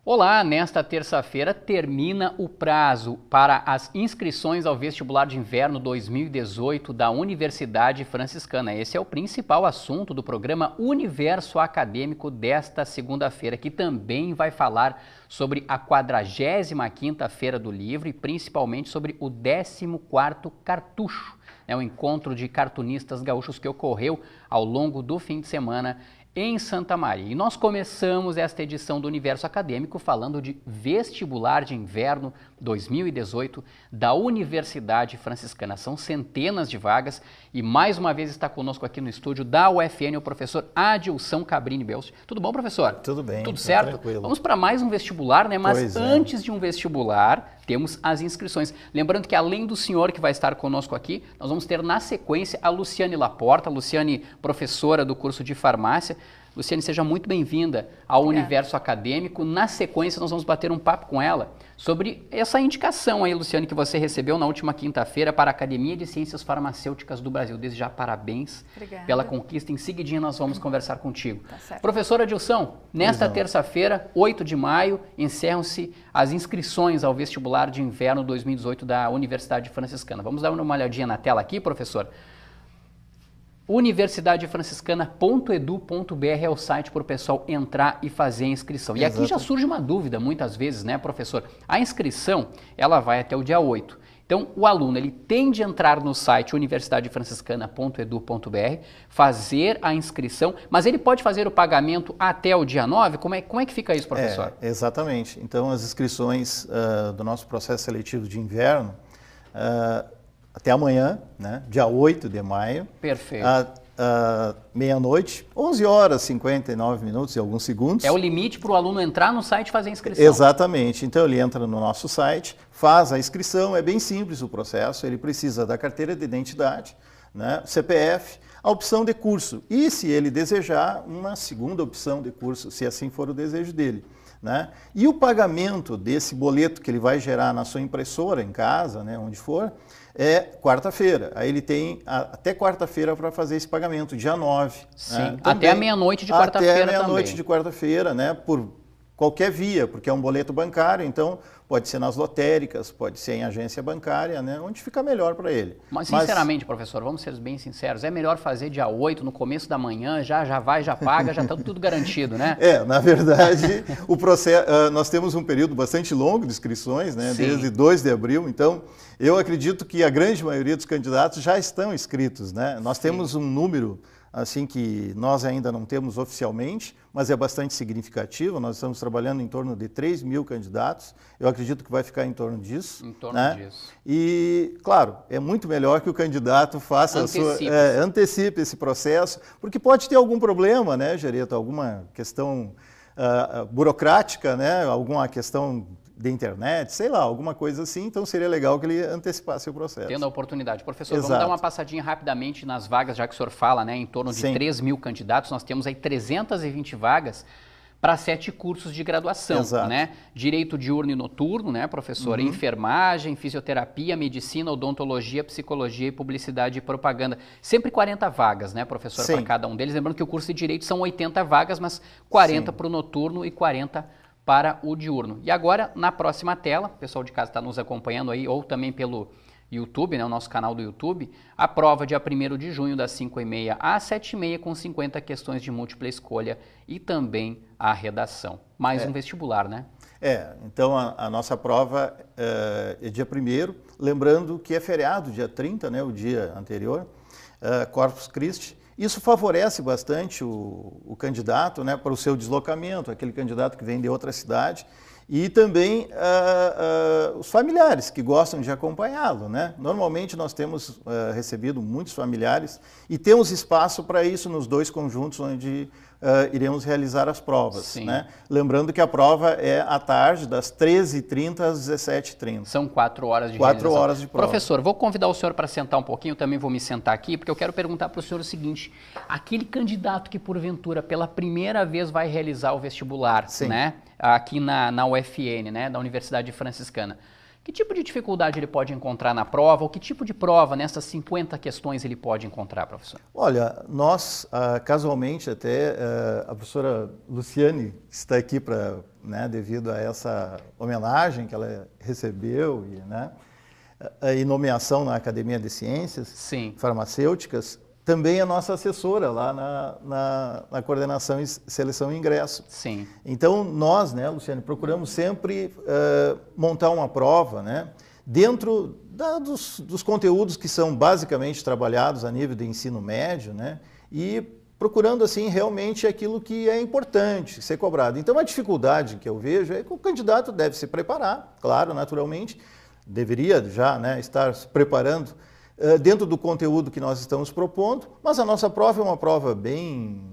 Olá, nesta terça-feira termina o prazo para as inscrições ao vestibular de inverno 2018 da Universidade Franciscana. Esse é o principal assunto do programa Universo Acadêmico desta segunda-feira, que também vai falar sobre a 45ª Feira do Livro e principalmente sobre o 14º Cartucho, o encontro de cartunistas gaúchos que ocorreu ao longo do fim de semana em Santa Maria. E nós começamos esta edição do Universo Acadêmico falando de vestibular de inverno 2018 da Universidade Franciscana. São centenas de vagas e mais uma vez está conosco aqui no estúdio da UFN o professor Adilson Cabrini Belst. Tudo bom, professor? Tudo bem. Tudo certo? Tranquilo. Vamos para mais um vestibular, né? Mas antes de um vestibular, temos as inscrições. Lembrando que além do senhor que vai estar conosco aqui, nós vamos ter na sequência a Luciane Laporta, Luciane, professora do curso de farmácia. Luciane, seja muito bem-vinda ao Universo Acadêmico. Na sequência, nós vamos bater um papo com ela sobre essa indicação aí, Luciane, que você recebeu na última quinta-feira para a Academia de Ciências Farmacêuticas do Brasil. Desde já, parabéns pela conquista. Em seguidinha, nós vamos conversar contigo. Tá certo. Professora Adilson, nesta terça-feira, 8 de maio, encerram-se as inscrições ao vestibular de inverno 2018 da Universidade Franciscana. Vamos dar uma olhadinha na tela aqui, professor? universidadefranciscana.edu.br é o site para o pessoal entrar e fazer a inscrição. E aqui já surge uma dúvida muitas vezes, né, professor? A inscrição, ela vai até o dia 8. Então, o aluno, ele tem de entrar no site universidadefranciscana.edu.br, fazer a inscrição, mas ele pode fazer o pagamento até o dia 9? Como é que fica isso, professor? Exatamente. Então, as inscrições do nosso processo seletivo de inverno, até amanhã, né, dia 8 de maio. Perfeito. Meia-noite, 11 horas, 59 minutos e alguns segundos. É o limite para o aluno entrar no site e fazer a inscrição. Exatamente. Então, ele entra no nosso site, faz a inscrição, é bem simples o processo, ele precisa da carteira de identidade, né, CPF, a opção de curso e, se ele desejar, uma segunda opção de curso, se assim for o desejo dele. Né? E o pagamento desse boleto que ele vai gerar na sua impressora, em casa, né, onde for, é quarta-feira. Aí ele tem até quarta-feira para fazer esse pagamento, dia 9. Sim, né? até a meia-noite de quarta-feira também. Até a meia-noite de quarta-feira, né, por qualquer via, porque é um boleto bancário, então pode ser nas lotéricas, pode ser em agência bancária, né, onde fica melhor para ele. Mas sinceramente, professor, vamos ser bem sinceros, é melhor fazer dia 8, no começo da manhã, já vai, já paga, já está tudo garantido, né? Na verdade, o processo, nós temos um período bastante longo de inscrições, né, desde 2 de abril, então eu acredito que a grande maioria dos candidatos já estão inscritos, né? Nós temos um número assim que nós ainda não temos oficialmente, mas é bastante significativo. Nós estamos trabalhando em torno de 3.000 candidatos. Eu acredito que vai ficar em torno disso. Em torno disso. E, claro, é muito melhor que o candidato faça antecipe esse processo, porque pode ter algum problema, né, Gereta? Alguma questão burocrática, né? Alguma questão de internet, sei lá, alguma coisa assim, então seria legal que ele antecipasse o processo. Tendo a oportunidade. Professor, vamos dar uma passadinha rapidamente nas vagas, já que o senhor fala, né, em torno de 3.000 candidatos, nós temos aí 320 vagas para 7 cursos de graduação, né? Direito diurno e noturno, né, professor? Enfermagem, fisioterapia, medicina, odontologia, psicologia e publicidade e propaganda. Sempre 40 vagas, né, professor, para cada um deles. Lembrando que o curso de Direito são 80 vagas, mas 40 para o noturno e 40 para o diurno. E agora, na próxima tela, o pessoal de casa está nos acompanhando aí, ou também pelo YouTube, né, o nosso canal do YouTube, a prova dia 1º de junho, das 5h30 às 7h30, com 50 questões de múltipla escolha e também a redação. Mais um vestibular, né? Então a nossa prova é dia 1º, lembrando que é feriado, dia 30, né, o dia anterior, Corpus Christi. Isso favorece bastante o candidato, né, para o seu deslocamento, aquele candidato que vem de outra cidade, e também os familiares que gostam de acompanhá-lo, né? Normalmente nós temos recebido muitos familiares e temos espaço para isso nos 2 conjuntos onde iremos realizar as provas, né? Lembrando que a prova é à tarde, das 13h30 às 17h30. São 4 horas de 4 horas de prova. Professor, vou convidar o senhor para sentar um pouquinho, eu também vou me sentar aqui, porque eu quero perguntar para o senhor o seguinte: aquele candidato que porventura pela primeira vez vai realizar o vestibular, né, aqui na UFN, né, da Universidade Franciscana, Que tipo de dificuldade ele pode encontrar na prova, ou que tipo de prova nessas 50 questões ele pode encontrar, professor? Olha, nós, casualmente até, a professora Luciane está aqui para, né, devido a essa homenagem que ela recebeu e nomeação na Academia de Ciências Farmacêuticas, também é nossa assessora lá na coordenação e seleção e ingresso. Sim. Então, nós, né, Luciane, procuramos sempre montar uma prova, né, dentro dos conteúdos que são basicamente trabalhados a nível de ensino médio, né, e procurando, assim, realmente aquilo que é importante ser cobrado. Então, a dificuldade que eu vejo é que o candidato deve se preparar, claro, naturalmente, deveria já, né, estar se preparando dentro do conteúdo que nós estamos propondo, mas a nossa prova é uma prova bem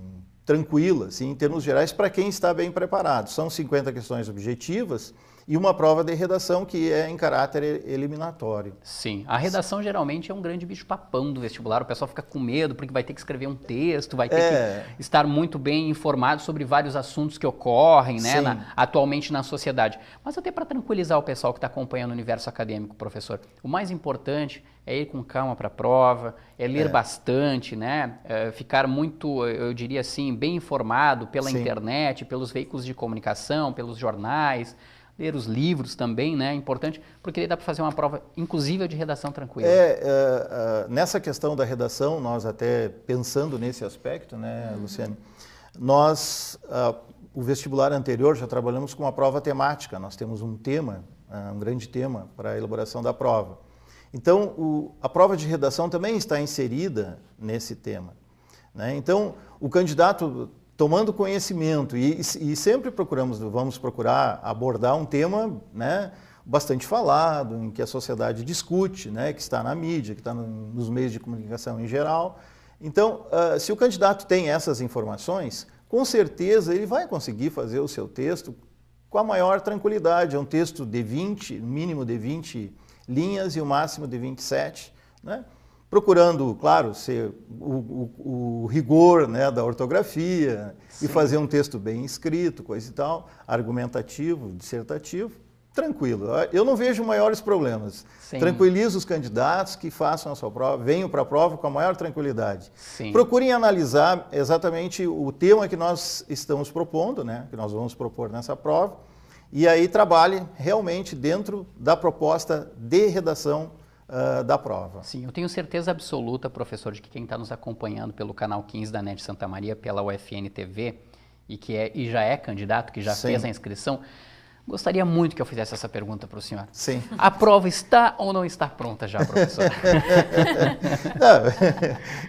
tranquila, assim, em termos gerais, para quem está bem preparado. São 50 questões objetivas e uma prova de redação que é em caráter eliminatório. Sim, a redação geralmente é um grande bicho-papão do vestibular, o pessoal fica com medo porque vai ter que escrever um texto, vai ter que estar muito bem informado sobre vários assuntos que ocorrem, né, atualmente na sociedade. Mas até para tranquilizar o pessoal que está acompanhando o universo acadêmico, professor, o mais importante é ir com calma para a prova, é ler bastante, né, ficar muito, eu diria assim, bem informado pela internet, pelos veículos de comunicação, pelos jornais, ler os livros também, né? É importante, porque aí dá para fazer uma prova, inclusive de redação tranquila. Nessa questão da redação, nós até pensando nesse aspecto, né, Luciane, nós, o vestibular anterior, já trabalhamos com uma prova temática, nós temos um tema, um grande tema para a elaboração da prova. Então, a prova de redação também está inserida nesse tema, né? Então, o candidato tomando conhecimento e sempre vamos procurar abordar um tema, né, bastante falado, em que a sociedade discute, né, que está na mídia, que está nos meios de comunicação em geral. Então, se o candidato tem essas informações, com certeza ele vai conseguir fazer o seu texto com a maior tranquilidade. É um texto de 20, mínimo de 20 linhas e o máximo de 27, né? Procurando, claro, ser o rigor, né, da ortografia e fazer um texto bem escrito, coisa e tal, argumentativo, dissertativo, tranquilo. Eu não vejo maiores problemas. Tranquilizo os candidatos que façam a sua prova, venham para a prova com a maior tranquilidade. Procurem analisar exatamente o tema que nós estamos propondo, né, que nós vamos propor nessa prova, e aí trabalhe realmente dentro da proposta de redação da prova. Sim, eu tenho certeza absoluta, professor, de que quem está nos acompanhando pelo canal 15 da NET Santa Maria, pela UFN TV, e já é candidato, que já fez a inscrição, gostaria muito que eu fizesse essa pergunta para o senhor. Sim. A prova está ou não está pronta já, professor?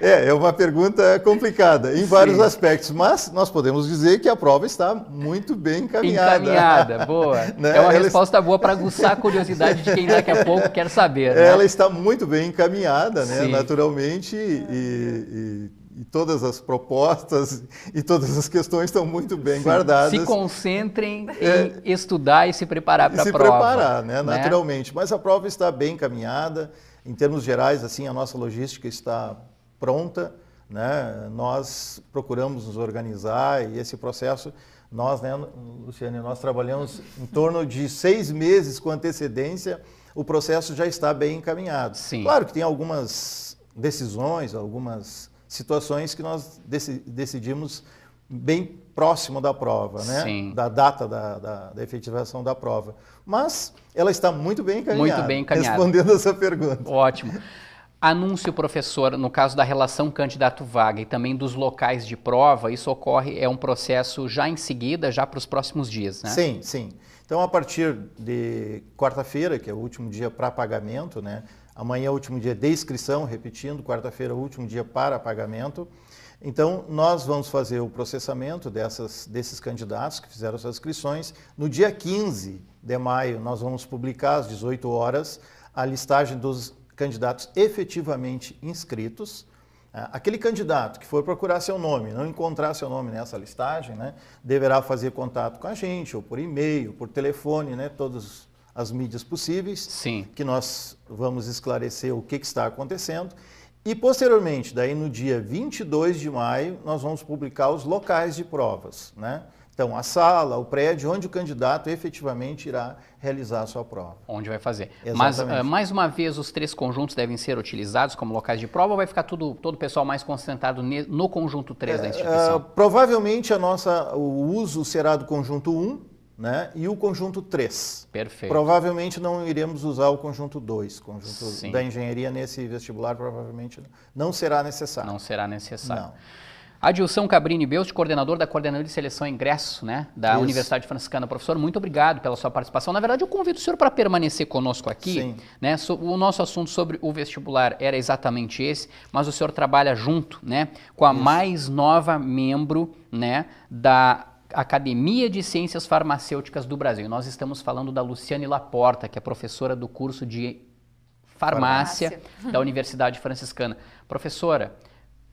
É uma pergunta complicada em vários aspectos, mas nós podemos dizer que a prova está muito bem encaminhada. Encaminhada, boa. Né? É uma resposta boa para aguçar a curiosidade de quem daqui a pouco quer saber. Né? Ela está muito bem encaminhada, né? Naturalmente, e todas as propostas e todas as questões estão muito bem guardadas. Se concentrem em estudar e se preparar para a prova. Se preparar, né? Naturalmente. Mas a prova está bem encaminhada. Em termos gerais, assim, a nossa logística está pronta, né? Nós procuramos nos organizar e esse processo, nós, né, Luciane, nós trabalhamos em torno de 6 meses com antecedência, o processo já está bem encaminhado. Claro que tem algumas decisões, algumas situações que nós decidimos bem próximo da prova, né? Da data da efetivação da prova. Mas ela está muito bem encaminhada. Muito bem encaminhada. Respondendo essa pergunta. Ótimo. Anúncio, professor, no caso da relação candidato-vaga e também dos locais de prova, isso ocorre, é um processo já em seguida, já para os próximos dias, né? Sim, sim. Então, a partir de quarta-feira, que é o último dia para pagamento, né? Amanhã é o último dia de inscrição, repetindo, quarta-feira é o último dia para pagamento. Então, nós vamos fazer o processamento desses candidatos que fizeram suas inscrições. No dia 15 de maio, nós vamos publicar às 18 horas a listagem dos candidatos efetivamente inscritos. Aquele candidato que for procurar seu nome, não encontrar seu nome nessa listagem, né, deverá fazer contato com a gente, ou por e-mail, por telefone, né, todas as mídias possíveis, que nós vamos esclarecer o que está acontecendo. E, posteriormente, daí no dia 22 de maio, nós vamos publicar os locais de provas, né? Então, a sala, o prédio, onde o candidato efetivamente irá realizar a sua prova. Onde vai fazer. Exatamente. Mas, mais uma vez, os 3 conjuntos devem ser utilizados como locais de prova ou vai ficar todo o pessoal mais concentrado no conjunto 3 da instituição? Provavelmente o uso será do conjunto 1, né, e o conjunto 3. Perfeito. Provavelmente não iremos usar o conjunto 2, conjunto Sim. da engenharia nesse vestibular, provavelmente não será necessário. Não será necessário. Não. Adilson Cabrini Beust, coordenador da Coordenadoria de Seleção e Ingresso, né, da Isso. Universidade Franciscana. Professor, muito obrigado pela sua participação. Na verdade, eu convido o senhor para permanecer conosco aqui. Sim. Né, o nosso assunto sobre o vestibular era exatamente esse, mas o senhor trabalha junto, né, com a mais nova membro, né, da Academia de Ciências Farmacêuticas do Brasil. Nós estamos falando da Luciane Laporta, que é professora do curso de Farmácia da Universidade Franciscana. Professora,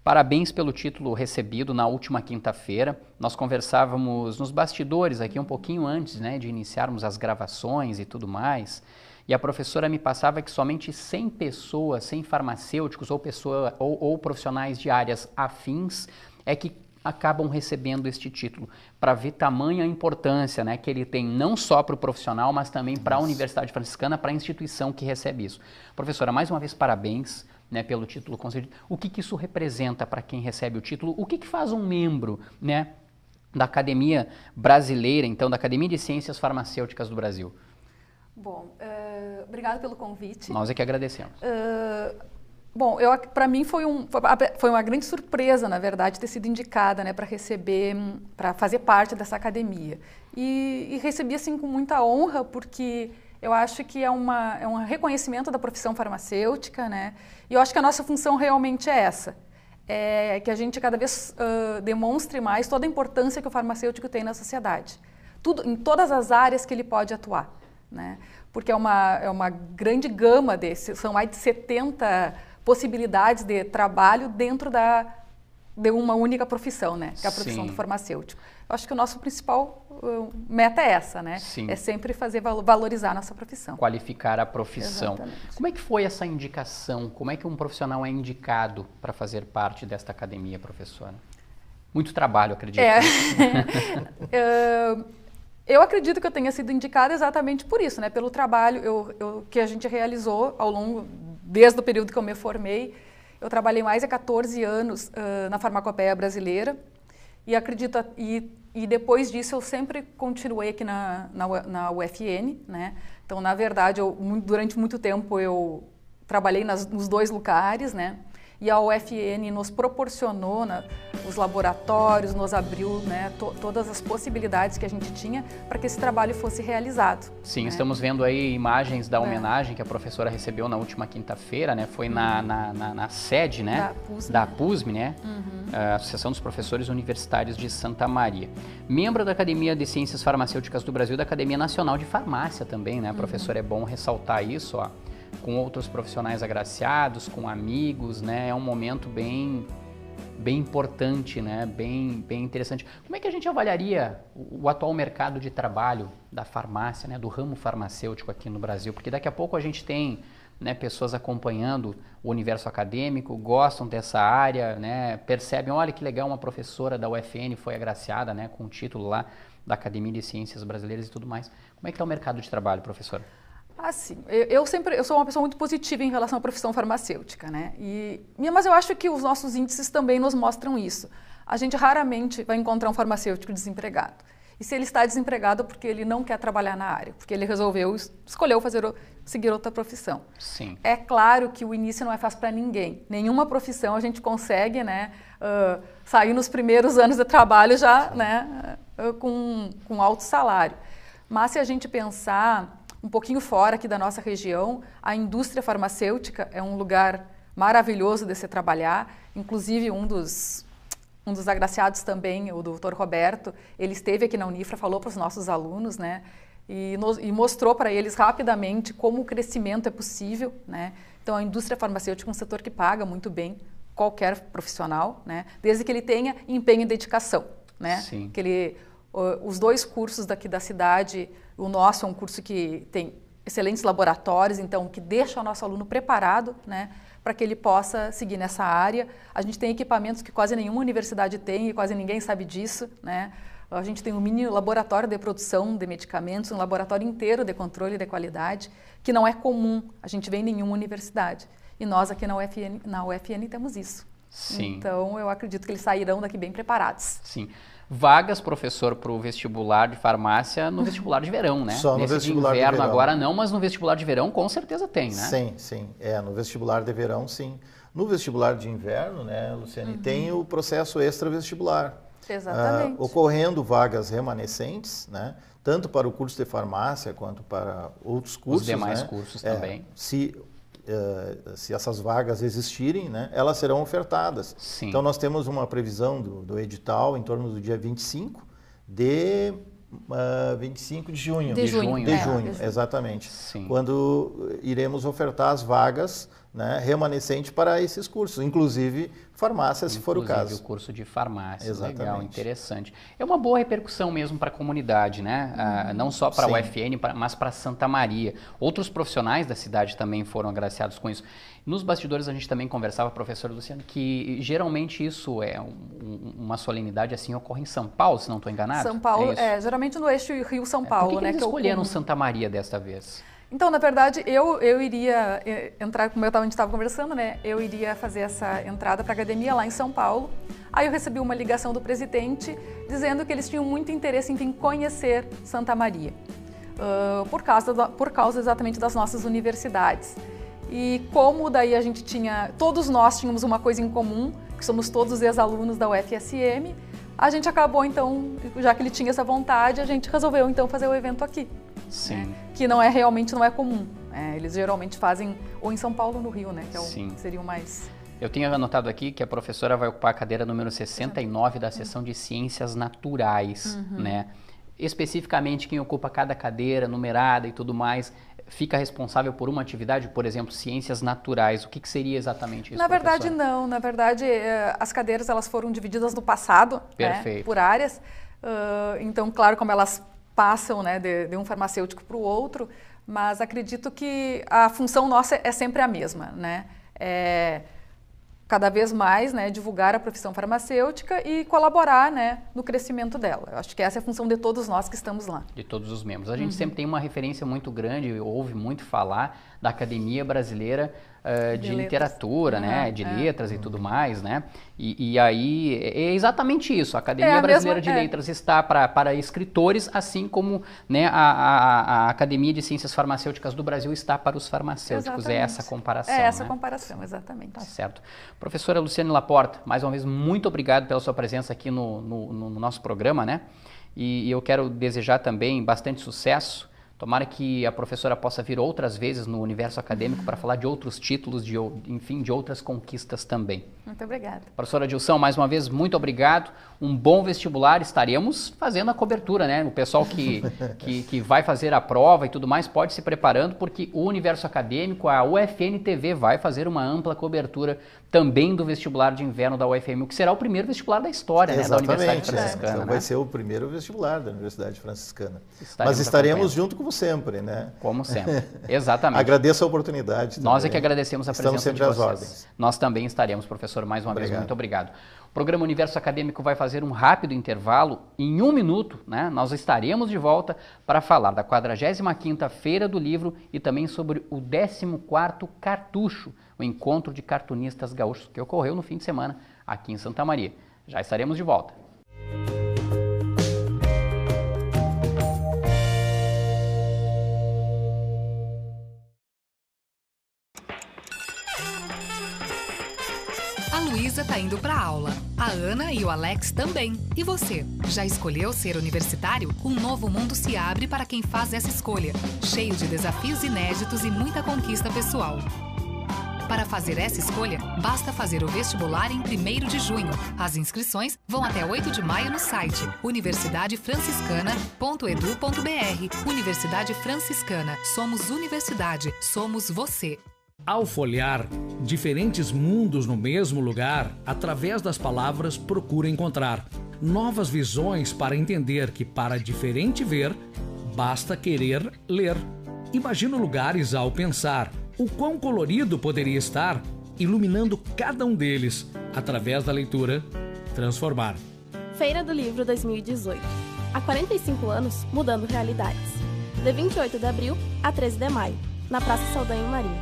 parabéns pelo título recebido na última quinta-feira. Nós conversávamos nos bastidores aqui um pouquinho antes, né, de iniciarmos as gravações e tudo mais. E a professora me passava que somente 100 pessoas, 100 farmacêuticos ou profissionais de áreas afins é que acabam recebendo este título, para ver tamanha importância, né, que ele tem não só para o profissional, mas também para a Universidade Franciscana, para a instituição que recebe isso. Professora, mais uma vez parabéns, né, pelo título concedido. O que isso representa para quem recebe o título? O que faz um membro, né, da Academia Brasileira, então, da Academia de Ciências Farmacêuticas do Brasil? Bom, obrigado pelo convite. Nós é que agradecemos. Bom, para mim foi uma grande surpresa, na verdade, ter sido indicada, né, para fazer parte dessa academia. E recebi assim com muita honra, porque eu acho que é um reconhecimento da profissão farmacêutica, né? E eu acho que a nossa função realmente é essa, que a gente cada vez demonstre mais toda a importância que o farmacêutico tem na sociedade, em todas as áreas que ele pode atuar, né? Porque é uma grande gama são mais de 70 possibilidades de trabalho dentro de uma única profissão, né? Que é a profissão do farmacêutico. Eu acho que o nosso principal meta é essa, né? Sim. É sempre valorizar a nossa profissão. Qualificar a profissão. Exatamente. Como é que foi essa indicação? Como é que um profissional é indicado para fazer parte desta academia, professora? Muito trabalho, acredito. Eu acredito que eu tenha sido indicada exatamente por isso, né? Pelo trabalho que a gente realizou desde o período que eu me formei. Eu trabalhei mais de 14 anos na farmacopeia brasileira e depois disso eu sempre continuei aqui na UFN, né? Então, na verdade, durante muito tempo eu trabalhei nos 2 lugares, né? E a UFN nos proporcionou, né, os laboratórios, nos abriu, né, todas as possibilidades que a gente tinha para que esse trabalho fosse realizado. Sim, né? Estamos vendo aí imagens da homenagem que a professora recebeu na última quinta-feira, né? Foi na sede, né? Da PUSM, né? A Associação dos Professores Universitários de Santa Maria. Membro da Academia de Ciências Farmacêuticas do Brasil, da Academia Nacional de Farmácia também, né? Professor, é bom ressaltar isso, ó. Com outros profissionais agraciados, com amigos, né? É um momento bem importante, né? Bem interessante. Como é que a gente avaliaria o atual mercado de trabalho da farmácia, né? Do ramo farmacêutico aqui no Brasil? Porque daqui a pouco a gente tem, né, pessoas acompanhando o universo acadêmico, gostam dessa área, né? Percebem, olha que legal, uma professora da UFN foi agraciada, né, com o título lá da Academia de Ciências Brasileiras e tudo mais. Como é que está o mercado de trabalho, professora? Sim. Eu sou uma pessoa muito positiva em relação à profissão farmacêutica, né? Mas eu acho que os nossos índices também nos mostram isso. A gente raramente vai encontrar um farmacêutico desempregado. E se ele está desempregado é porque ele não quer trabalhar na área, porque ele escolheu seguir outra profissão. Sim. É claro que o início não é fácil para ninguém. Nenhuma profissão a gente consegue, né, sair nos primeiros anos de trabalho já, né, com alto salário. Mas se a gente pensar um pouquinho fora aqui da nossa região, a indústria farmacêutica é um lugar maravilhoso de se trabalhar. Inclusive, um dos agraciados também, o doutor Roberto, ele esteve aqui na Unifra, falou para os nossos alunos, né, e mostrou para eles rapidamente como o crescimento é possível, né. Então, a indústria farmacêutica é um setor que paga muito bem qualquer profissional, né, desde que ele tenha empenho e dedicação, né. Sim. Que os 2 cursos daqui da cidade, o nosso é um curso que tem excelentes laboratórios, então que deixa o nosso aluno preparado, né, para que ele possa seguir nessa área. A gente tem equipamentos que quase nenhuma universidade tem e quase ninguém sabe disso, né? A gente tem um mini laboratório de produção de medicamentos, um laboratório inteiro de controle de qualidade, que não é comum, a gente vê em nenhuma universidade. E nós aqui na UFN temos isso. Sim. Então, eu acredito que eles sairão daqui bem preparados. Sim. Vagas, professor, para o vestibular de farmácia no vestibular de verão, né? Só no Nesse vestibular de inverno de verão. agora não, mas no vestibular de verão com certeza tem, né? Sim, sim. No vestibular de verão, sim. No vestibular de inverno, né, Luciane, tem o processo extra-vestibular. Exatamente. Ocorrendo vagas remanescentes, né, tanto para o curso de farmácia quanto para outros cursos. Os demais né, cursos também. Se essas vagas existirem, né, elas serão ofertadas. Sim. Então, nós temos uma previsão do edital em torno do dia 25 de 25 de junho. De junho, exatamente. Sim. Quando iremos ofertar as vagas, né, remanescentes para esses cursos, inclusive farmácia, se for o caso. Inclusive o curso de farmácia. Exatamente. Legal, interessante. É uma boa repercussão mesmo para a comunidade, né? Não só para a UFN, mas para Santa Maria. Outros profissionais da cidade também foram agraciados com isso. Nos bastidores a gente também conversava, professor Luciano, que geralmente isso é uma solenidade assim, ocorre em São Paulo, se não estou enganado. São Paulo, geralmente no eixo Rio-São Paulo. Por que eles que escolheram Santa Maria desta vez? Então, na verdade, eu iria entrar, como a gente estava conversando, né? Eu iria fazer essa entrada para a academia lá em São Paulo. Aí eu recebi uma ligação do presidente dizendo que eles tinham muito interesse em vir conhecer Santa Maria, por causa exatamente das nossas universidades. E como daí a gente todos nós tínhamos uma coisa em comum, que somos todos ex-alunos da UFSM, a gente acabou então, já que ele tinha essa vontade, a gente resolveu então fazer o evento aqui. Sim. Né? Que realmente não é comum. Eles geralmente fazem ou em São Paulo ou no Rio, né? Que seria o mais... Eu tinha anotado aqui que a professora vai ocupar a cadeira número 69 da seção de Ciências Naturais, né? Especificamente quem ocupa cada cadeira, numerada e tudo mais, fica responsável por uma atividade, por exemplo, Ciências Naturais. O que seria exatamente isso, Na verdade, professora? não. Na verdade, as cadeiras elas foram divididas no passado, né, por áreas. Então, claro, como elas passam, né, de um farmacêutico para o outro, mas acredito que a função nossa é sempre a mesma, né? Cada vez mais, né, divulgar a profissão farmacêutica e colaborar, né, no crescimento dela. Eu acho que essa é a função de todos nós que estamos lá. De todos os membros. A gente sempre tem uma referência muito grande, ouve muito falar da Academia Brasileira de Literatura, né, de letras e tudo mais, né? E aí é exatamente isso. A Academia Brasileira de Letras está para escritores, assim como, né, a Academia de Ciências Farmacêuticas do Brasil está para os farmacêuticos. Exatamente. É essa comparação. É essa né? comparação, exatamente. Tá certo. Professora Luciane Laporta, mais uma vez, muito obrigado pela sua presença aqui no nosso programa, né? E eu quero desejar também bastante sucesso. Tomara que a professora possa vir outras vezes no universo acadêmico para falar de outros títulos, enfim, de outras conquistas também. Muito obrigada. Professora Dilson, mais uma vez, muito obrigado. Um bom vestibular. Estaremos fazendo a cobertura, né? O pessoal que vai fazer a prova e tudo mais pode se preparando, porque o universo acadêmico, a UFN TV, vai fazer uma ampla cobertura também do vestibular de inverno da UFM, o que será o primeiro vestibular da história, né, da Universidade Franciscana. Então né? vai ser o primeiro vestibular da Universidade Franciscana. Estaremos Mas estaremos junto como sempre, né? Como sempre, exatamente. Agradeço a oportunidade. Nós também. que agradecemos a presença Estamos sempre de às vocês. ordens. Nós também estaremos, professor, mais uma vez, Obrigado. muito obrigado. O programa Universo Acadêmico vai fazer um rápido intervalo. Em 1 minuto, né, nós estaremos de volta para falar da 45ª Feira do Livro e também sobre o 14º Cartucho, o encontro de cartunistas gaúchos que ocorreu no fim de semana aqui em Santa Maria. Já estaremos de volta. A Luísa tá indo pra aula. A Ana e o Alex também. E você? Já escolheu ser universitário? Um novo mundo se abre para quem faz essa escolha, cheio de desafios inéditos e muita conquista pessoal. Para fazer essa escolha, basta fazer o vestibular em 1º de junho. As inscrições vão até 8 de maio no site universidadefranciscana.edu.br. Universidade Franciscana. Somos universidade. Somos você. Ao folhear diferentes mundos no mesmo lugar, através das palavras procura encontrar novas visões para entender que para diferente ver, basta querer ler. Imagino lugares ao pensar o quão colorido poderia estar, iluminando cada um deles, através da leitura, transformar. Feira do Livro 2018. Há 45 anos, mudando realidades. De 28 de abril a 13 de maio, na Praça Saldanha Marinho.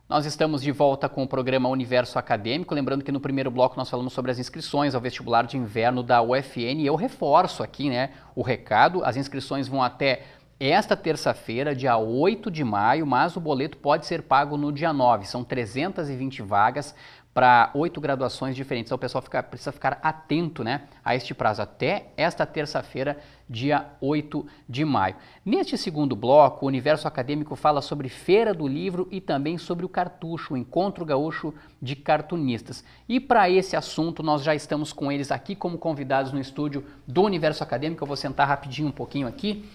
Nós estamos de volta com o programa Universo Acadêmico, lembrando que no primeiro bloco nós falamos sobre as inscrições ao vestibular de inverno da UFN, e eu reforço aqui, né, o recado. As inscrições vão até esta terça-feira, dia 8 de maio, mas o boleto pode ser pago no dia 9, são 320 vagas para 8 graduações diferentes, então o pessoal precisa ficar atento, né, a este prazo, até esta terça-feira, dia 8 de maio. Neste segundo bloco, o Universo Acadêmico fala sobre Feira do Livro e também sobre o Cartucho, o Encontro Gaúcho de Cartunistas. E para esse assunto, nós já estamos com eles aqui como convidados no estúdio do Universo Acadêmico. Eu vou sentar rapidinho um pouquinho aqui.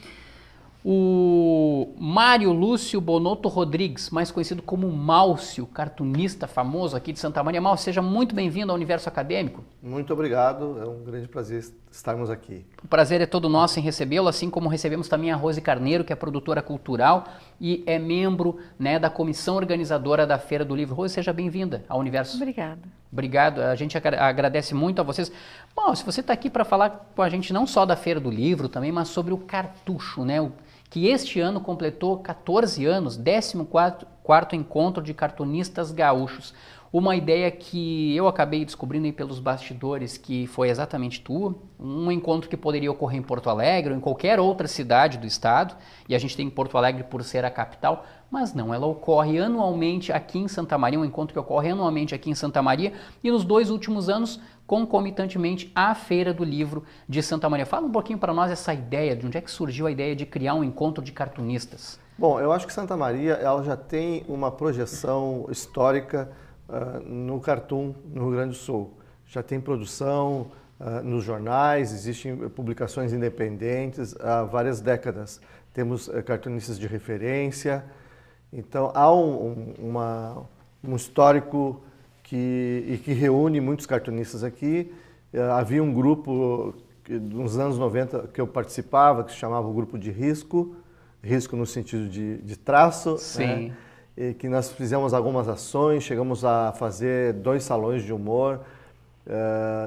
O Mário Lúcio Bonotto Rodrigues, mais conhecido como Málcio, cartunista famoso aqui de Santa Maria. Málcio, seja muito bem-vindo ao Universo Acadêmico. Muito obrigado, é um grande prazer estarmos aqui. O prazer é todo nosso em recebê-lo, assim como recebemos também a Rose Carneiro, que é produtora cultural e é membro, né, da comissão organizadora da Feira do Livro. Rose, seja bem-vinda ao Universo. Obrigada. Obrigado, a gente agradece muito a vocês. Bom, se você está aqui para falar com a gente não só da Feira do Livro também, mas sobre o Cartucho, né, que este ano completou 14 anos, 14º Encontro de Cartunistas Gaúchos. Uma ideia que eu acabei descobrindo aí pelos bastidores, que foi exatamente tua, um encontro que poderia ocorrer em Porto Alegre ou em qualquer outra cidade do estado, e a gente tem Porto Alegre por ser a capital, mas não, ela ocorre anualmente aqui em Santa Maria, um encontro que ocorre anualmente aqui em Santa Maria, e nos 2 últimos anos, concomitantemente, à Feira do Livro de Santa Maria. Fala um pouquinho para nós essa ideia, de onde é que surgiu a ideia de criar um encontro de cartunistas? Bom, eu acho que Santa Maria ela já tem uma projeção histórica no cartoon no Rio Grande do Sul. Já tem produção nos jornais, existem publicações independentes há várias décadas. Temos cartunistas de referência, então há um histórico que reúne muitos cartunistas aqui. Havia um grupo nos anos 90 que eu participava, que se chamava o Grupo de Risco no sentido de traço. Sim. Né? E que nós fizemos algumas ações, chegamos a fazer 2 salões de humor,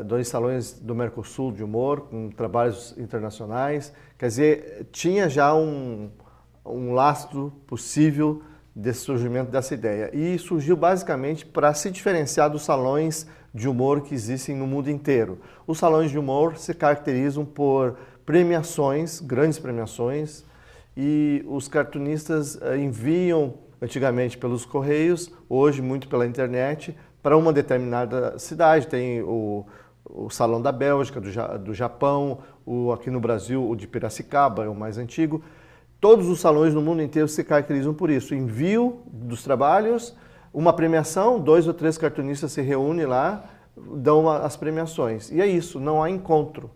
2 salões do Mercosul de humor, com trabalhos internacionais. Quer dizer, tinha já um lastro possível desse surgimento dessa ideia. E surgiu basicamente para se diferenciar dos salões de humor que existem no mundo inteiro. Os salões de humor se caracterizam por premiações, grandes premiações, e os cartunistas enviam, antigamente pelos correios, hoje muito pela internet, para uma determinada cidade. Tem o Salão da Bélgica, do Japão, aqui no Brasil o de Piracicaba, é o mais antigo. Todos os salões no mundo inteiro se caracterizam por isso. Envio dos trabalhos, uma premiação, 2 ou 3 cartunistas se reúnem lá, dão as premiações. E é isso, não há encontro.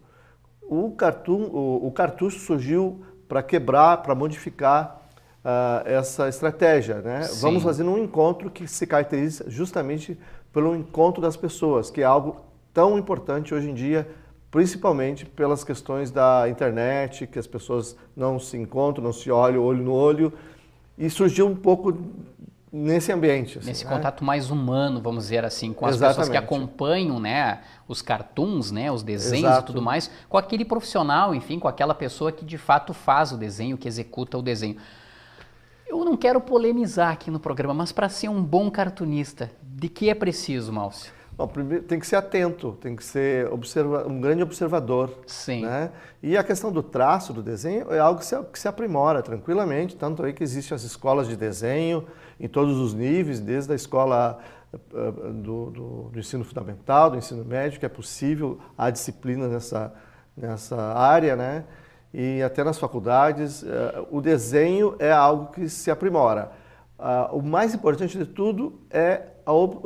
O cartucho surgiu para quebrar, para modificar essa estratégia, né? Sim. Vamos fazer um encontro que se caracteriza justamente pelo encontro das pessoas, que é algo tão importante hoje em dia, principalmente pelas questões da internet, que as pessoas não se encontram, não se olham olho no olho, e surgiu um pouco nesse ambiente. Assim, nesse né? contato mais humano, vamos dizer assim, com as Exatamente. pessoas que acompanham, né, os cartoons, né, os desenhos Exato. e tudo mais, com aquele profissional, enfim, com aquela pessoa que de fato faz o desenho, que executa o desenho. Eu não quero polemizar aqui no programa, mas para ser um bom cartunista, de que é preciso, Málcio? Bom, primeiro, tem que ser atento, tem que ser um grande observador. Sim. Né? E a questão do traço, do desenho, é algo que se aprimora tranquilamente, tanto aí que existem as escolas de desenho em todos os níveis, desde a escola do ensino fundamental, do ensino médio, que é possível a disciplina nessa área, né? E até nas faculdades, o desenho é algo que se aprimora. O mais importante de tudo é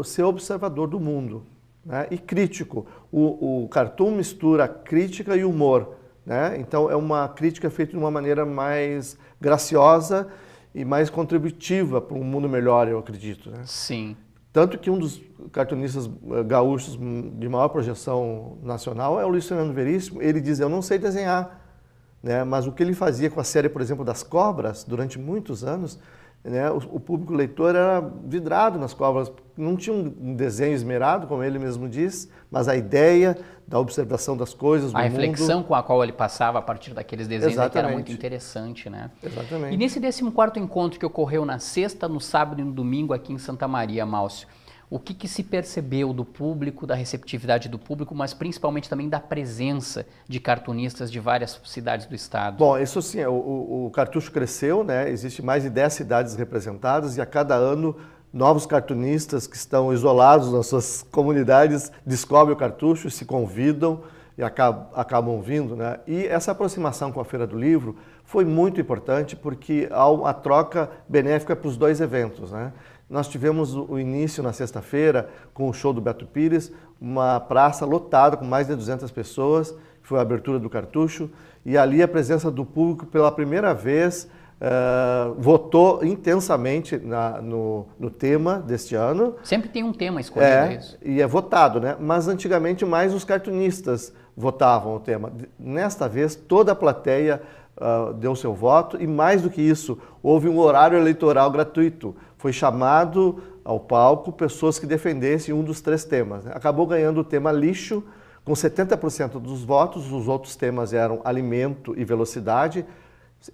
ser observador do mundo, né? E crítico. O cartoon mistura crítica e humor, né? Então é uma crítica feita de uma maneira mais graciosa e mais contributiva para um mundo melhor, eu acredito, né? Sim. Tanto que um dos cartunistas gaúchos de maior projeção nacional é o Luiz Fernando Veríssimo. Ele diz, eu não sei desenhar, né? Mas o que ele fazia com a série, por exemplo, das cobras, durante muitos anos, né, o público leitor era vidrado nas cobras. Não tinha um desenho esmerado, como ele mesmo diz, mas a ideia da observação das coisas, do a reflexão mundo. com a qual ele passava a partir daqueles desenhos que era muito interessante, né? Exatamente. E nesse 14º encontro que ocorreu na sexta, no sábado e no domingo aqui em Santa Maria, Málcio, o que se percebeu do público, da receptividade do público, mas principalmente também da presença de cartunistas de várias cidades do estado? Bom, isso sim, o cartucho cresceu, né? Existe mais de 10 cidades representadas e a cada ano novos cartunistas que estão isolados nas suas comunidades descobrem o cartucho, se convidam e acabam vindo, né? E essa aproximação com a Feira do Livro foi muito importante porque há uma troca benéfica para os dois eventos, né? Nós tivemos o início na sexta-feira com o show do Beto Pires, uma praça lotada com mais de 200 pessoas, foi a abertura do cartucho, e ali a presença do público pela primeira vez votou intensamente no tema deste ano. Sempre tem um tema escolhido, isso. E é votado, né? Mas antigamente mais os cartunistas votavam o tema. Nesta vez toda a plateia deu seu voto e mais do que isso, houve um horário eleitoral gratuito. Foi chamado ao palco pessoas que defendessem um dos 3 temas. Acabou ganhando o tema lixo, com 70% dos votos. Os outros temas eram alimento e velocidade.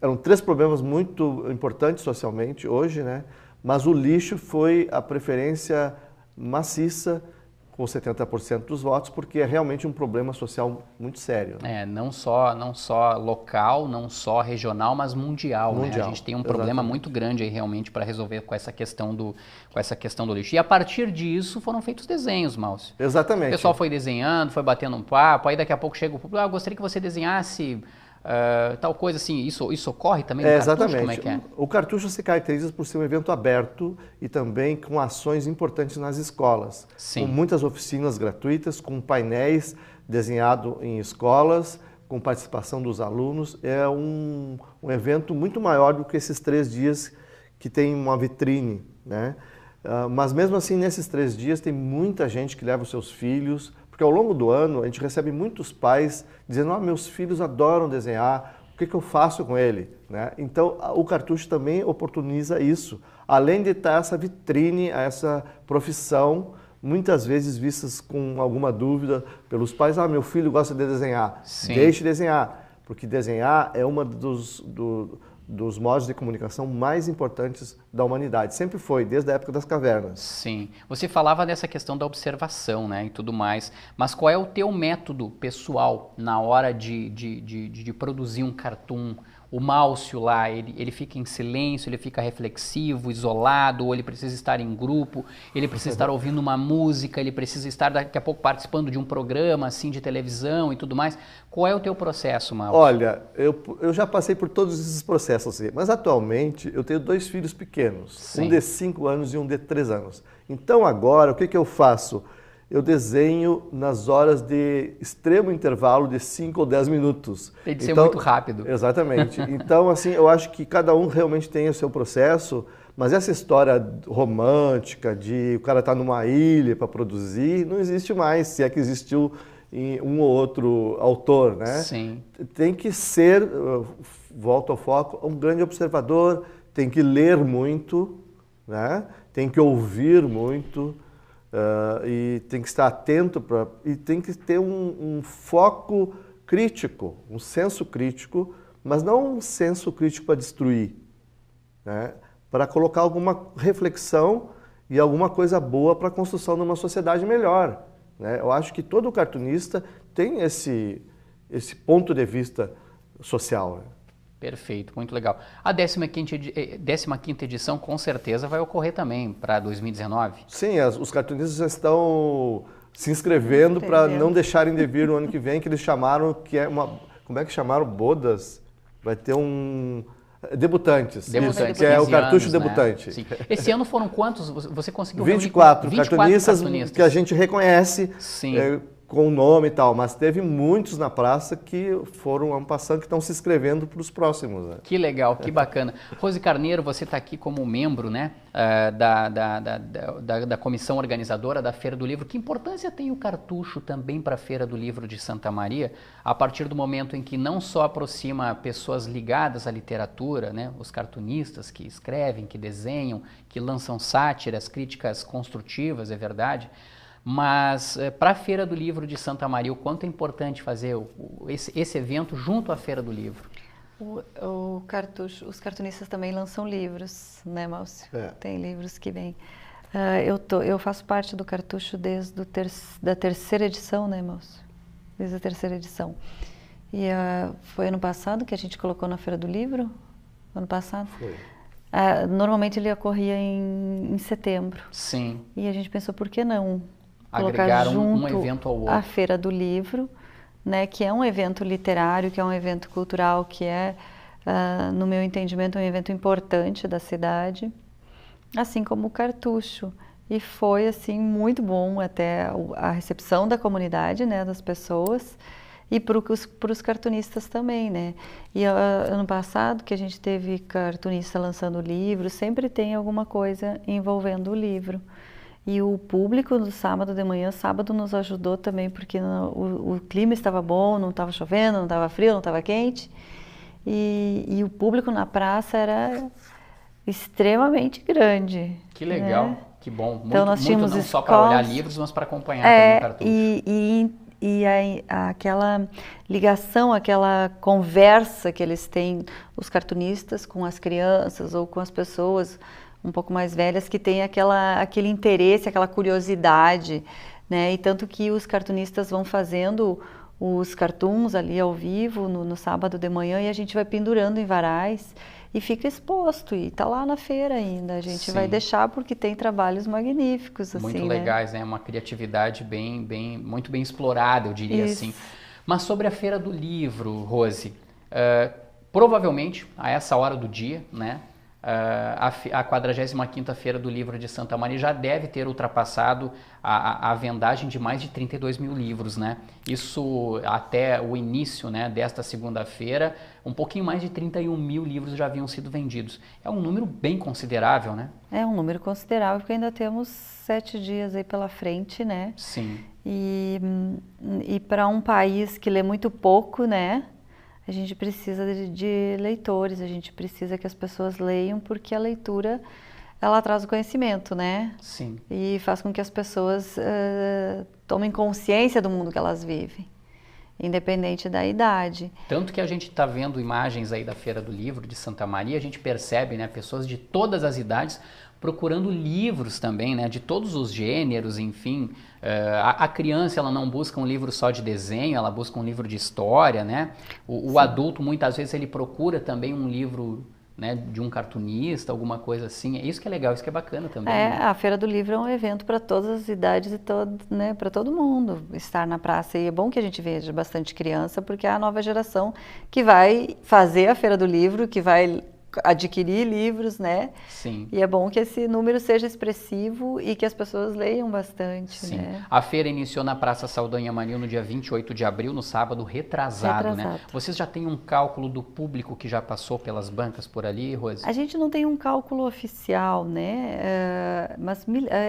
Eram 3 problemas muito importantes socialmente hoje, né? Mas o lixo foi a preferência maciça, com 70% dos votos, porque é realmente um problema social muito sério. Né? Não só local, não só regional, mas mundial. Né? A gente tem um problema muito grande aí realmente para resolver com essa questão do lixo. E a partir disso foram feitos desenhos, Málcio. Exatamente. O pessoal foi desenhando, foi batendo um papo, aí daqui a pouco chega o público, eu gostaria que você desenhasse tal coisa assim. Isso ocorre também no cartucho? Exatamente. Como é que é? O cartucho se caracteriza por ser um evento aberto e também com ações importantes nas escolas. Sim. Com muitas oficinas gratuitas, com painéis desenhados em escolas, com participação dos alunos. É um evento muito maior do que esses 3 dias que tem uma vitrine, né? Mas mesmo assim, nesses 3 dias tem muita gente que leva os seus filhos, porque ao longo do ano a gente recebe muitos pais dizendo: meus filhos adoram desenhar, o que eu faço com ele? Né? Então o cartucho também oportuniza isso, além de estar essa vitrine, essa profissão, muitas vezes vistas com alguma dúvida pelos pais: meu filho gosta de desenhar, Sim. Deixe desenhar, porque desenhar é uma dos modos de comunicação mais importantes da humanidade. Sempre foi, desde a época das cavernas. Sim. Você falava dessa questão da observação, né, e tudo mais, mas qual é o teu método pessoal na hora de produzir um cartoon? O Málcio lá, ele fica em silêncio, ele fica reflexivo, isolado, ou ele precisa estar em grupo, ele precisa estar ouvindo uma música, ele precisa estar daqui a pouco participando de um programa assim de televisão e tudo mais. Qual é o teu processo, Málcio? Olha, eu já passei por todos esses processos, mas atualmente eu tenho 2 filhos pequenos, Sim. Um de 5 anos e um de 3 anos. Então agora, o que eu faço? Eu desenho nas horas de extremo intervalo de 5 ou 10 minutos. Tem de ser muito rápido. Exatamente. Então, assim, eu acho que cada um realmente tem o seu processo, mas essa história romântica de o cara estar numa ilha para produzir, não existe mais, se é que existiu em um ou outro autor, né? Sim. Tem que ser, volto ao foco, um grande observador, tem que ler muito, né? Tem que ouvir muito, e tem que estar atento e tem que ter um foco crítico, um senso crítico, mas não um senso crítico para destruir, né? Para colocar alguma reflexão e alguma coisa boa para a construção de uma sociedade melhor, né? Eu acho que todo cartunista tem esse ponto de vista social, né? Perfeito, muito legal. A 15ª edição com certeza vai ocorrer também para 2019? Sim, os cartunistas já estão se inscrevendo para não deixarem de vir no ano que vem, que eles chamaram, que é uma... Como é que chamaram? Bodas? Vai ter um... Debutantes, que é o cartucho debutante. Né? Sim. Esse ano foram quantos? Você conseguiu 24 reunir 24 cartunistas que a gente reconhece com o nome e tal, mas teve muitos na praça que foram en passant, que estão se inscrevendo para os próximos. Né? Que legal, que bacana. Rose Carneiro, você está aqui como membro, né, da comissão organizadora da Feira do Livro. Que importância tem o cartucho também para a Feira do Livro de Santa Maria, a partir do momento em que não só aproxima pessoas ligadas à literatura, né, os cartunistas que escrevem, que desenham, que lançam sátiras, críticas construtivas, é verdade, mas para a Feira do Livro de Santa Maria, o quanto é importante fazer esse evento junto à Feira do Livro? Os cartunistas também lançam livros, né, Márcio? Tem livros que vêm. Eu faço parte do cartucho desde da terceira edição, né, Márcio? Desde a terceira edição. E foi ano passado que a gente colocou na Feira do Livro? Ano passado? Foi. Normalmente ele ocorria em setembro. Sim. E a gente pensou, por que não agregar colocar junto um evento ao outro? A Feira do Livro, né, que é um evento literário, que é um evento cultural, que é, no meu entendimento, um evento importante da cidade, assim como o cartucho. E foi, assim, muito bom até a recepção da comunidade, né, das pessoas, e para os cartunistas também, né. E ano passado, que a gente teve cartunista lançando livro, sempre tem alguma coisa envolvendo o livro. E o público do sábado de manhã, sábado nos ajudou também, porque o clima estava bom, não estava chovendo, não estava frio, não estava quente. E o público na praça era extremamente grande. Que legal, né? Que bom. Então nós tínhamos não escolas, só para olhar livros, mas para acompanhar também o cartucho. E aquela ligação, aquela conversa que eles têm, os cartunistas, com as crianças ou com as pessoas um pouco mais velhas, que têm aquele interesse, aquela curiosidade, né? E tanto que os cartunistas vão fazendo os cartoons ali ao vivo no sábado de manhã, e a gente vai pendurando em varais e fica exposto, e está lá na feira ainda. A gente vai deixar, porque tem trabalhos magníficos, assim, muito legais, né? Uma criatividade muito bem explorada, eu diria assim. Mas sobre a Feira do Livro, Rose, provavelmente a essa hora do dia, né, a 45ª Feira do Livro de Santa Maria já deve ter ultrapassado a vendagem de mais de 32 mil livros, né? Isso até o início, né, desta segunda-feira, um pouquinho mais de 31 mil livros já haviam sido vendidos. É um número bem considerável, né? É um número considerável, porque ainda temos 7 dias aí pela frente, né? Sim. E para um país que lê muito pouco, né? A gente precisa de leitores, a gente precisa que as pessoas leiam, porque a leitura, ela traz o conhecimento, né? Sim. E faz com que as pessoas tomem consciência do mundo que elas vivem, independente da idade. Tanto que a gente está vendo imagens aí da Feira do Livro de Santa Maria, a gente percebe, né, pessoas de todas as idades procurando livros também, né, de todos os gêneros, enfim. A criança, ela não busca um livro só de desenho, ela busca um livro de história, né? O adulto, muitas vezes, ele procura também um livro, né, de um cartunista, alguma coisa assim. É isso que é legal, isso que é bacana também. Né? A Feira do Livro é um evento para todas as idades e né, para todo mundo estar na praça. E é bom que a gente veja bastante criança, porque é a nova geração que vai fazer a Feira do Livro, que vai adquirir livros, né? Sim. E é bom que esse número seja expressivo e que as pessoas leiam bastante, Sim. né? A feira iniciou na Praça Saldanha Marinho no dia 28 de abril, no sábado retrasado, né? Vocês já têm um cálculo do público que já passou pelas bancas por ali, Rose? A gente não tem um cálculo oficial, né? Mas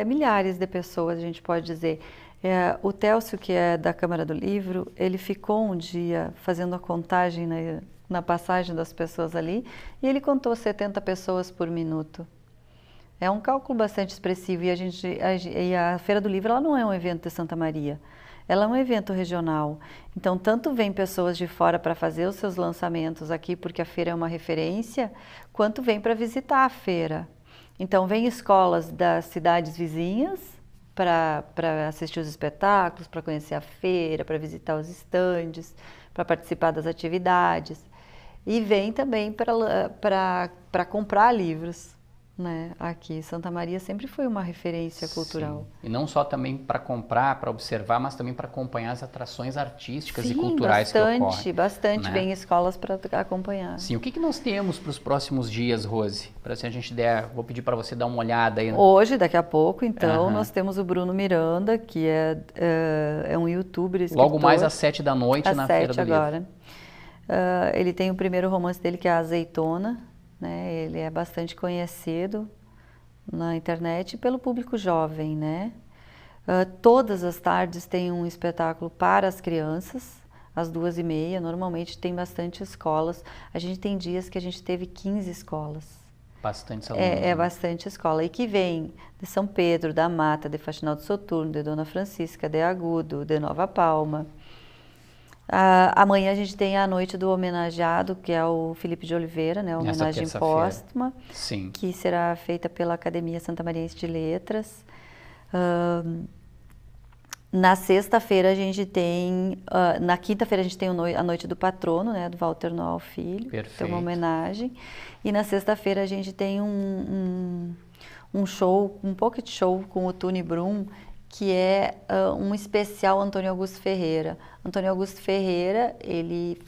milhares de pessoas, a gente pode dizer. O Télcio, que é da Câmara do Livro, ele ficou um dia fazendo a contagem na passagem das pessoas ali, e ele contou 70 pessoas por minuto. É um cálculo bastante expressivo, e a Feira do Livro, ela não é um evento de Santa Maria, ela é um evento regional. Então, tanto vem pessoas de fora para fazer os seus lançamentos aqui, porque a feira é uma referência, quanto vem para visitar a feira. Então, vem escolas das cidades vizinhas para assistir os espetáculos, para conhecer a feira, para visitar os estandes, para participar das atividades. E vem também para comprar livros, né? Aqui, Santa Maria sempre foi uma referência cultural. Sim. E não só também para comprar, para observar, mas também para acompanhar as atrações artísticas Sim, e culturais que ocorrem. Bastante, né? Vem escolas para acompanhar. Sim, o que nós temos para os próximos dias, Rose? Para se a gente der, vou pedir para você dar uma olhada aí. Hoje, daqui a pouco, então, nós temos o Bruno Miranda, que é um youtuber, escritor. Logo mais às 7 da noite na Feira do agora. Livro. Ele tem o primeiro romance dele, que é A Azeitona, né? Ele é bastante conhecido na internet pelo público jovem, né? Todas as tardes tem um espetáculo para as crianças, às 2h30, normalmente tem bastante escolas. A gente tem dias que a gente teve 15 escolas. Bastante alunos. É bastante escola. E que vem de São Pedro, da Mata, de Faxinal do Soturno, de Dona Francisca, de Agudo, de Nova Palma. Amanhã a gente tem a noite do homenageado, que é o Felipe de Oliveira, né? A homenagem póstuma, Sim. Que será feita pela Academia Santamariense de Letras. Na sexta-feira a gente tem, na quinta-feira a gente tem a Noite do Patrono, né? Do Walter Noel Filho. Perfeito. Tem uma homenagem. E na sexta-feira a gente tem um show, um pocket show com o Tune Brum, que é um especial Antônio Augusto Ferreira. Antônio Augusto Ferreira, ele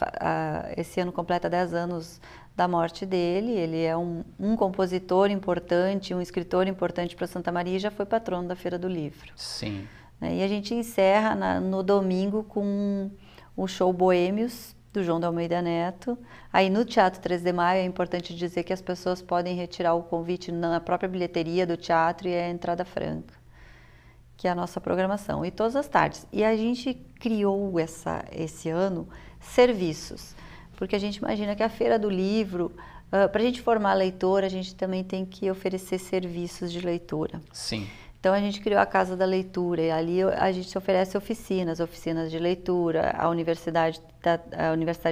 esse ano completa 10 anos da morte dele, ele é um compositor importante, um escritor importante para Santa Maria e já foi patrono da Feira do Livro. Sim. E a gente encerra no domingo com o show Boêmios, do João de Almeida Neto. Aí no Teatro 3 de Maio é importante dizer que as pessoas podem retirar o convite na própria bilheteria do teatro e é a entrada franca, que é a nossa programação, e todas as tardes. E a gente criou esse ano serviços, porque a gente imagina que a Feira do Livro, para a gente formar leitor, a gente também tem que oferecer serviços de leitura. Sim. Então a gente criou a Casa da Leitura, e ali a gente oferece oficinas de leitura, a Universidade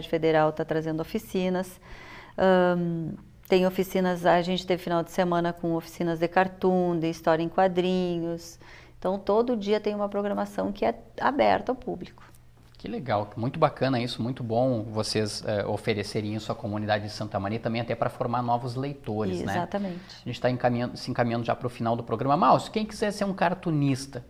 Federal está trazendo oficinas, tem oficinas, a gente teve final de semana com oficinas de cartoon, de história em quadrinhos. Então, todo dia tem uma programação que é aberta ao público. Que legal, muito bacana isso, muito bom vocês oferecerem isso à comunidade de Santa Maria, também até para formar novos leitores, né? Exatamente. A gente está se encaminhando já para o final do programa. Márcio, quem quiser ser um cartunista,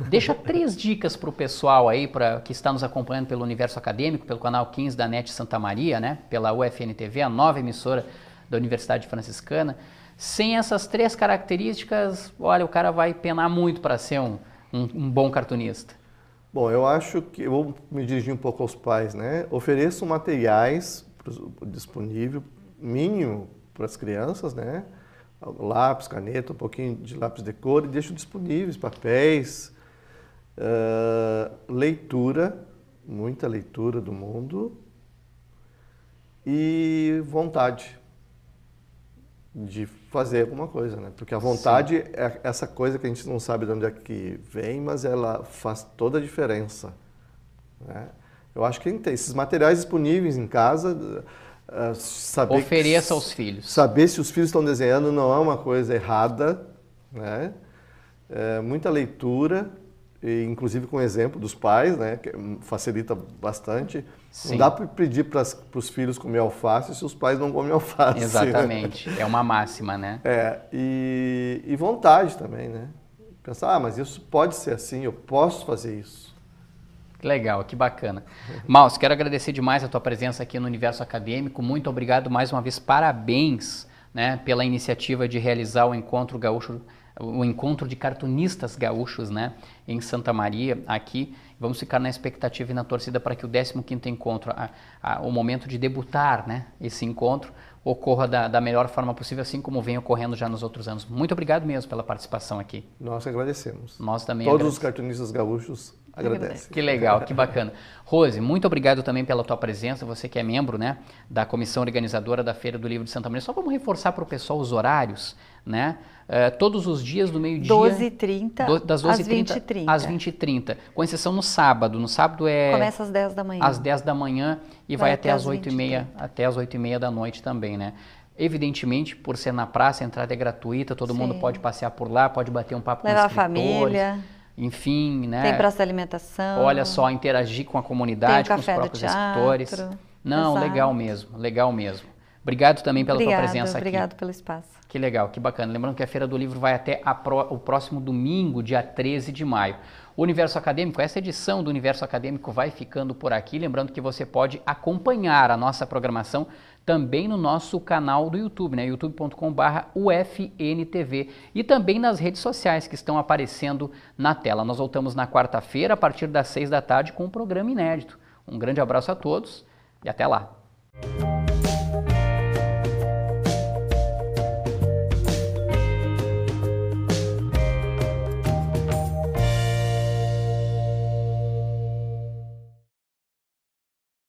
deixa 3 dicas para o pessoal aí, que está nos acompanhando pelo Universo Acadêmico, pelo canal 15 da NET Santa Maria, né? Pela UFN-TV, a nova emissora da Universidade Franciscana. Sem essas 3 características, olha, o cara vai penar muito para ser um bom cartunista. Bom, eu acho que eu vou me dirigir um pouco aos pais, né? Ofereçam materiais disponível, mínimo para as crianças, né? Lápis, caneta, um pouquinho de lápis de cor e deixo disponíveis papéis, leitura, muita leitura do mundo e vontade de fazer alguma coisa, né? Porque a vontade Sim. é essa coisa que a gente não sabe de onde é que vem, mas ela faz toda a diferença, né? Eu acho que tem esses materiais disponíveis em casa, ofereça aos filhos. Saber se os filhos estão desenhando não é uma coisa errada, né? Muita leitura, e inclusive com o exemplo dos pais, né? Que facilita bastante. Sim. Não dá para pedir para os filhos comer alface se os pais não comem alface. Exatamente, né? É uma máxima, né? E vontade também, né? Pensar, mas isso pode ser assim, eu posso fazer isso. Que legal, que bacana. Márcio, quero agradecer demais a tua presença aqui no Universo Acadêmico, muito obrigado mais uma vez, parabéns, né, pela iniciativa de realizar o Encontro Gaúcho, o Encontro de Cartunistas Gaúchos, né, em Santa Maria, aqui. Vamos ficar na expectativa e na torcida para que o 15º encontro, o momento de debutar, né, esse encontro, ocorra da melhor forma possível, assim como vem ocorrendo já nos outros anos. Muito obrigado mesmo pela participação aqui. Nós agradecemos. Nós também Todos os cartunistas gaúchos agradecem. Que legal, que bacana. Rose, muito obrigado também pela tua presença, você que é membro, né, da comissão organizadora da Feira do Livro de Santa Maria. Só vamos reforçar para o pessoal os horários, né? Todos os dias do meio-dia... 12h30 das 12h30 às 20h30. Com exceção no sábado. No sábado começa às 10 da manhã. Às 10 da manhã e vai até às 8h30, até às 8h30 da noite também, né? Evidentemente, por ser na praça, a entrada é gratuita, todo Sim. mundo pode passear por lá, pode bater um papo Levar com os escritores. Levar a família. Enfim, né? Tem praça de alimentação. Olha só, interagir com a comunidade, com os próprios escritores. Não, Exato. legal mesmo, legal mesmo. Obrigado também pela tua presença aqui. Obrigado pelo espaço. Que legal, que bacana. Lembrando que a Feira do Livro vai até o próximo domingo, dia 13 de maio. O Universo Acadêmico, essa edição do Universo Acadêmico vai ficando por aqui. Lembrando que você pode acompanhar a nossa programação também no nosso canal do YouTube, né? youtube.com/UFNTV, e também nas redes sociais que estão aparecendo na tela. Nós voltamos na quarta-feira, a partir das 6 da tarde, com um programa inédito. Um grande abraço a todos e até lá!